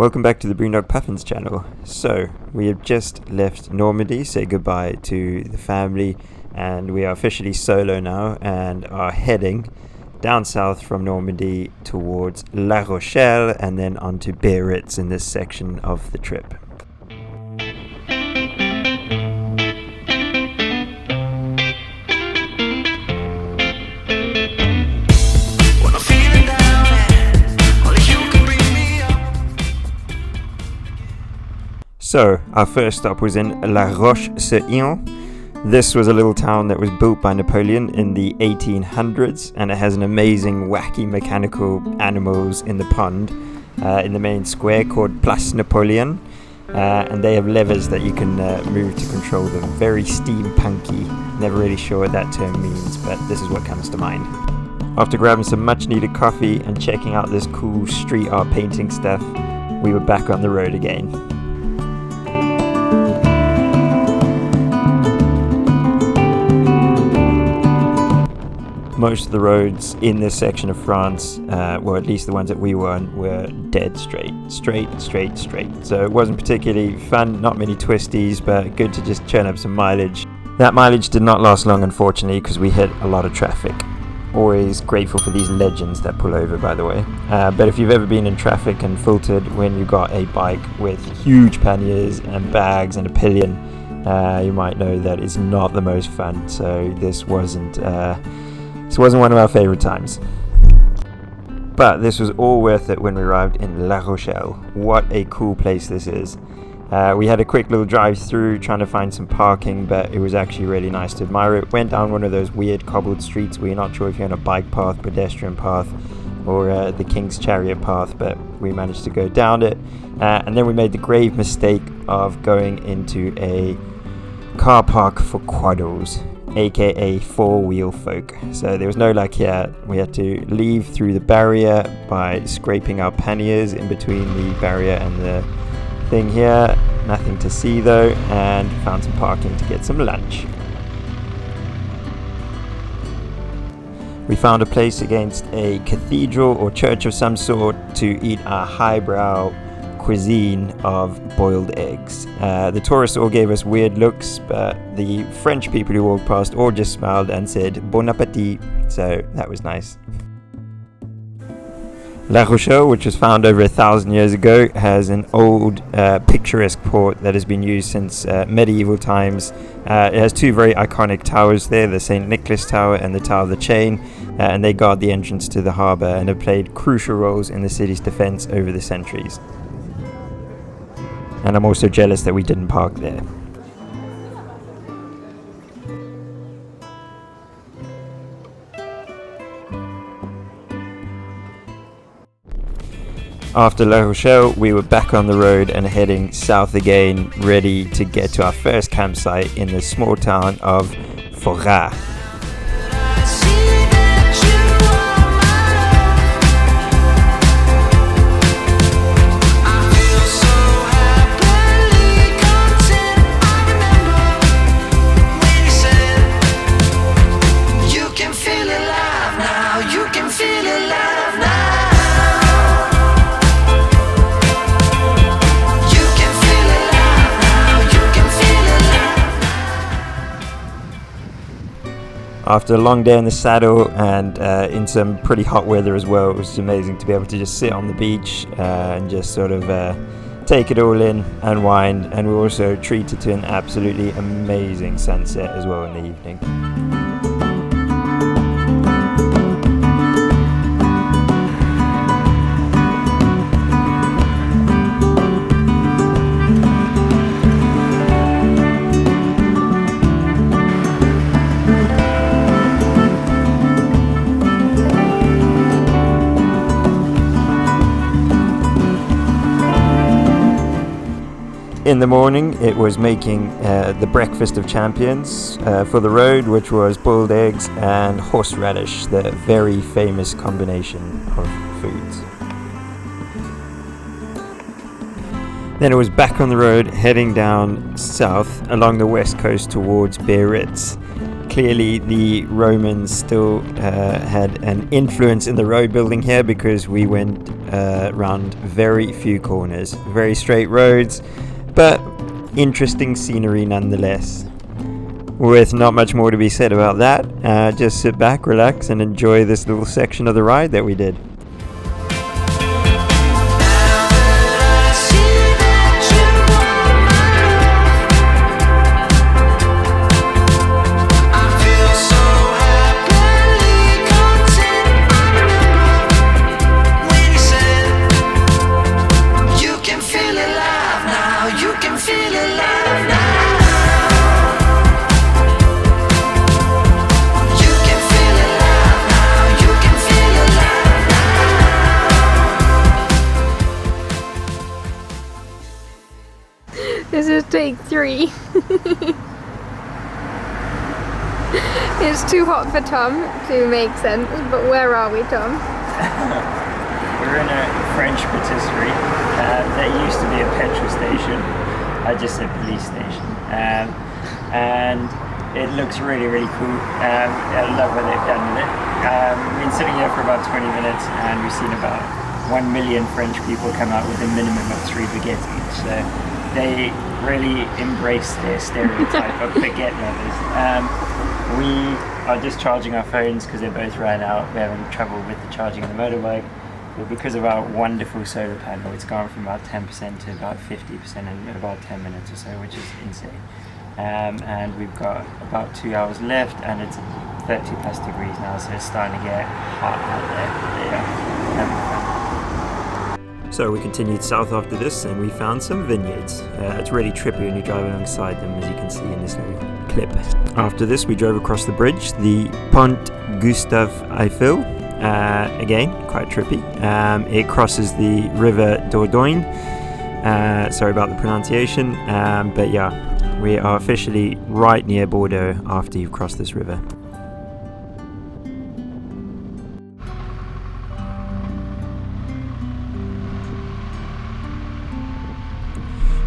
Welcome back to the Boondock Puffins channel. So, we have just left Normandy, say goodbye to the family, and we are officially solo now and are heading down south from Normandy towards La Rochelle and then on to Biarritz in this section of the trip. So, our first stop was in La Roche-sur-Yon. This was a little town that was built by Napoleon in the 1800s, and it has an amazing, wacky mechanical animals in the pond in the main square called Place Napoleon, and they have levers that you can move to control them. Very steampunky. Never really sure what that term means, but this is what comes to mind. After grabbing some much needed coffee and checking out this cool street art painting stuff, we were back on the road again. Most of the roads in this section of France, or at least the ones that we were on, were dead straight. So it wasn't particularly fun, not many twisties, but good to just churn up some mileage. That mileage did not last long, unfortunately, because we hit a lot of traffic. Always grateful for these legends that pull over, by the way. But if you've ever been in traffic and filtered when you got a bike with huge panniers and bags and a pillion, you might know that it's not the most fun. So this wasn't one of our favorite times. But this was all worth it when we arrived in La Rochelle. What a cool place this is. We had a quick little drive through trying to find some parking, but it was actually really nice to admire it. Went down one of those weird cobbled streets where you're not sure if you're on a bike path, pedestrian path, or the King's Chariot path, but we managed to go down it. And then we made the grave mistake of going into a car park for quaddles, aka four-wheel folk. So there was no luck here. We had to leave through the barrier by scraping our panniers in between the barrier and the thing here. Nothing to see though, and found some parking to get some lunch. We found a place against a cathedral or church of some sort to eat our highbrow cuisine of boiled eggs. The tourists all gave us weird looks, but the French people who walked past all just smiled and said bon appétit, so that was nice. La Rochelle, which was found over 1,000 years ago, has an old picturesque port that has been used since medieval times. It has two very iconic towers there, the St. Nicholas Tower and the Tower of the Chain, and they guard the entrance to the harbour and have played crucial roles in the city's defence over the centuries. And I'm also jealous that we didn't park there. After La Rochelle, we were back on the road and heading south again, ready to get to our first campsite in the small town of Bordeaux. After a long day in the saddle and in some pretty hot weather as well, it was amazing to be able to just sit on the beach and just sort of take it all in, unwind, and we were also treated to an absolutely amazing sunset as well in the evening. In the morning, it was making the breakfast of champions for the road, which was boiled eggs and horseradish, the very famous combination of foods. Then it was back on the road, heading down south along the west coast towards Biarritz. clearly the Romans still had an influence in the road building here, because we went around very few corners, very straight roads, but interesting scenery nonetheless. With not much more to be said about that, just sit back, relax, and enjoy this little section of the ride that we did. This is take 3. It's too hot for Tom to make sense, but where are we, Tom? We're in a French patisserie that used to be a petrol station. I just said police station. And it looks really, really cool. I love what they've done with it. We've been sitting here for about 20 minutes and we've seen about 1 million French people come out with a minimum of 3 baguettes each. So they really embrace their stereotype of baguette lovers. We are just charging our phones because they both ran out. We're having trouble with the charging of the motorbike. But because of our wonderful solar panel, it's gone from about 10% to about 50% in about 10 minutes or so, which is insane. And we've got about 2 hours left, and it's 30 plus degrees now, so it's starting to get hot out there. So we continued south after this, and we found some vineyards. It's really trippy when you drive alongside them, as you can see in this little clip. After this, we drove across the bridge, the Pont Gustave Eiffel. Again, quite trippy. It crosses the river Dordogne. Sorry about the pronunciation, but yeah, we are officially right near Bordeaux after you've crossed this river.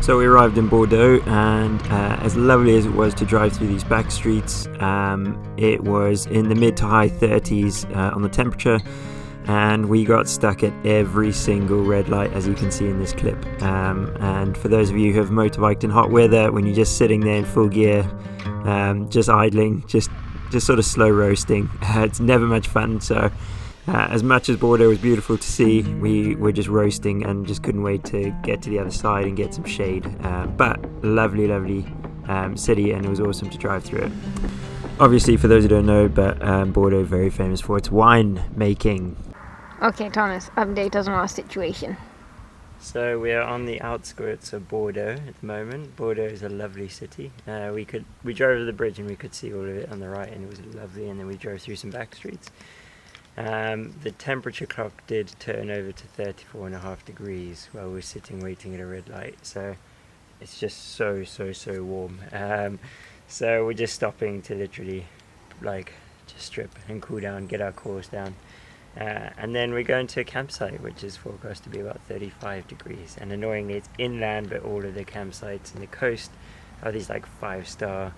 So we arrived in Bordeaux, and as lovely as it was to drive through these back streets, it was in the mid to high 30s on the temperature, and we got stuck at every single red light, as you can see in this clip. And for those of you who have motorbiked in hot weather, when you're just sitting there in full gear, just idling, just sort of slow roasting, it's never much fun. So as much as Bordeaux was beautiful to see, we were just roasting and just couldn't wait to get to the other side and get some shade. But lovely city, and it was awesome to drive through it. Obviously, for those who don't know, but Bordeaux is very famous for its wine making. Okay, Thomas, update us on our situation. So we are on the outskirts of Bordeaux at the moment. Bordeaux is a lovely city. We drove over the bridge and we could see all of it on the right, and it was lovely. And then we drove through some back streets. The temperature clock did turn over to 34.5 degrees while we were sitting waiting at a red light, so it's just so warm. So we're just stopping to literally just strip and cool down, get our course down, and then we're going to a campsite which is forecast to be about 35 degrees, and annoyingly it's inland, but all of the campsites in the coast are these 5-star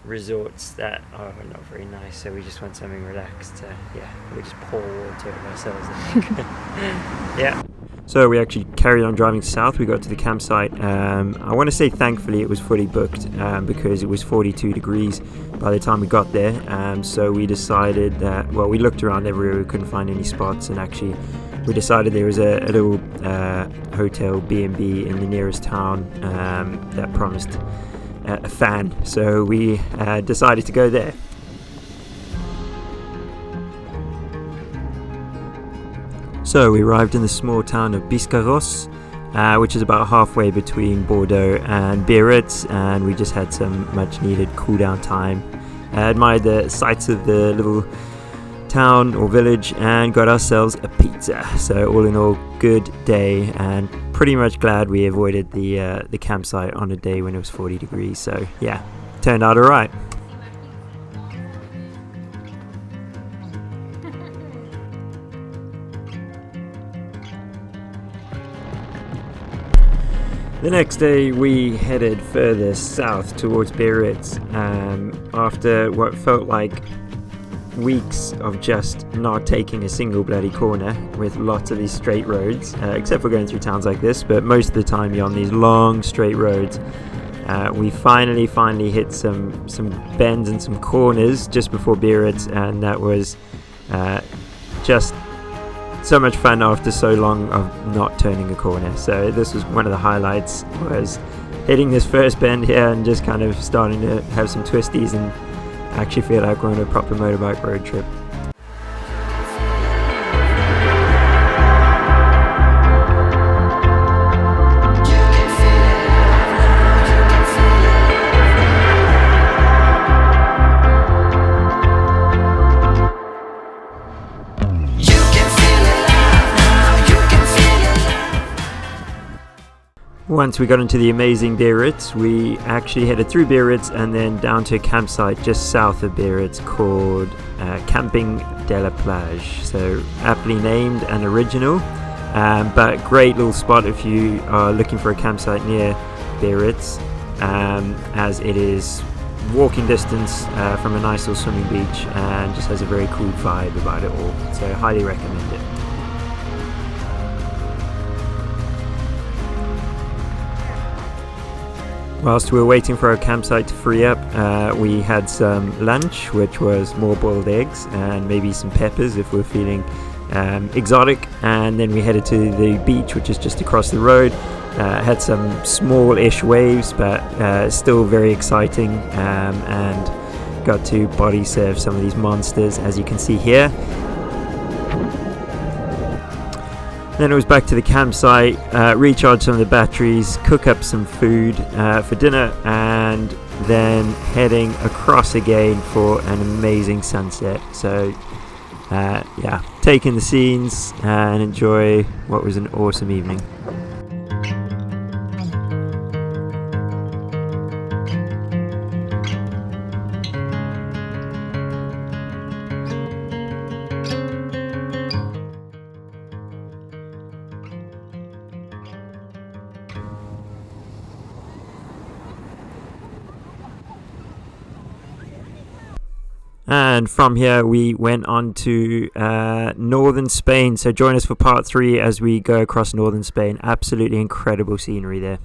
resorts that are not very nice, so we just want something relaxed. We just pour water at ourselves, I think. Yeah. So we actually carried on driving south. We got to the campsite. I want to say thankfully it was fully booked because it was 42 degrees by the time we got there. So we decided that, we looked around everywhere, we couldn't find any spots, and actually we decided there was a little hotel B&B in the nearest town that promised a fan, so we decided to go there. So we arrived in the small town of Biscarrosse, which is about halfway between Bordeaux and Biarritz, and we just had some much needed cool down time. Admired the sights of the little town or village and got ourselves a pizza. So all in all, good day, and pretty much glad we avoided the campsite on a day when it was 40 degrees. So yeah, turned out alright. The next day we headed further south towards Biarritz. after what felt like weeks of just not taking a single bloody corner with lots of these straight roads, except for going through towns like this, but most of the time you're on these long straight roads. We finally hit some bends and some corners just before Biarritz, and that was just so much fun after so long of not turning a corner. So this was one of the highlights, was hitting this first bend here and just kind of starting to have some twisties and actually feel like we're on a proper motorbike road trip. Once we got into the amazing Biarritz, we actually headed through Biarritz and then down to a campsite just south of Biarritz called Camping de la Plage. So aptly named and original, but great little spot if you are looking for a campsite near Biarritz, as it is walking distance from a nice little swimming beach and just has a very cool vibe about it all. So highly recommend it. Whilst we were waiting for our campsite to free up, we had some lunch, which was more boiled eggs and maybe some peppers if we're feeling exotic, and then we headed to the beach, which is just across the road. Had some small-ish waves, but still very exciting, and got to body surf some of these monsters, as you can see here. Then it was back to the campsite, recharge some of the batteries, cook up some food for dinner, and then heading across again for an amazing sunset. So yeah, take in the scenes and enjoy what was an awesome evening. And from here we went on to northern Spain, so join us for part 3 as we go across northern Spain. Absolutely incredible scenery there.